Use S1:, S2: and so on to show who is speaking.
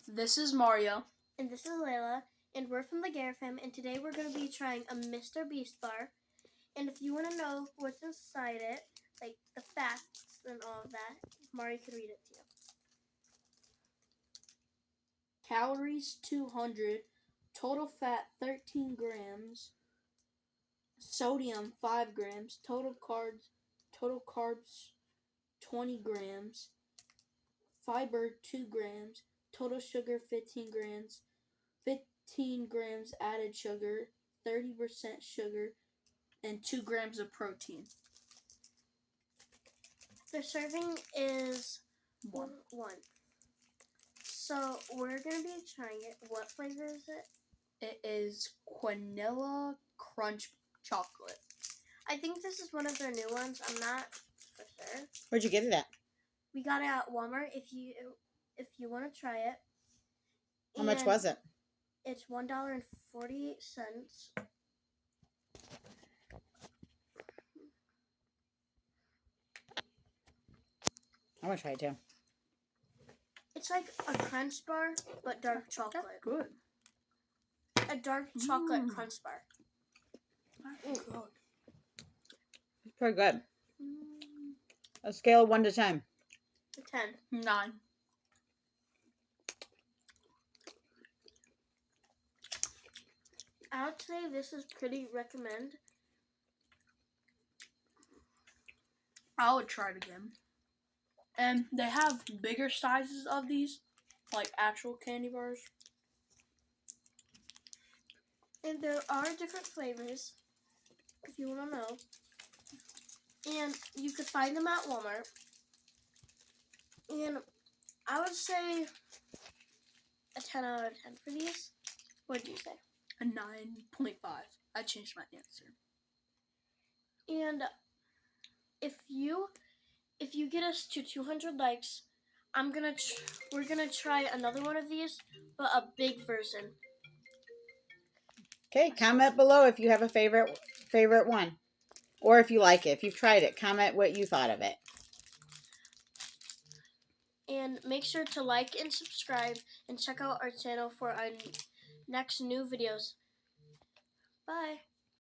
S1: This is Mario.
S2: And this is Layla. And we're from the Garafam. And today we're going to be trying a Mr. Beast bar. And if you want to know what's inside it, like the facts and all of that, Mario could read it to you.
S1: Calories 200. Total fat 13 grams. Sodium 5 grams. Total carbs 20 grams. Fiber 2 grams. Total sugar 15 grams. 15 grams added sugar. 30% sugar. And 2 grams of protein.
S2: The serving is one. So we're going to be trying it. What flavor is it?
S1: It is Quinoa Crunch Chocolate.
S2: I think this is one of their new ones. I'm not for sure.
S3: Where'd you get it at?
S2: We got it at Walmart if you want to try it.
S3: How much was it?
S2: It's $1.48.
S3: I want to try it too.
S2: It's like a crunch bar, but dark chocolate.
S1: That's good.
S2: A dark chocolate crunch bar.
S1: That's good.
S3: It's pretty good. A scale of 1 to 10.
S2: 10.
S1: 9.
S2: I would say this is pretty recommend.
S1: I would try it again. And they have bigger sizes of these, like actual candy bars.
S2: And there are different flavors, if you want to know. And you could find them at Walmart. And I would say a 10 out of 10 for these. What do you say?
S1: A 9.5. I changed my answer.
S2: And if you get us to 200 likes, we're gonna try another one of these, but a big version.
S3: Okay, comment below if you have a favorite one. Or if you like it. If you've tried it, comment what you thought of it.
S2: And make sure to like and subscribe and check out our channel for our next new videos. Bye.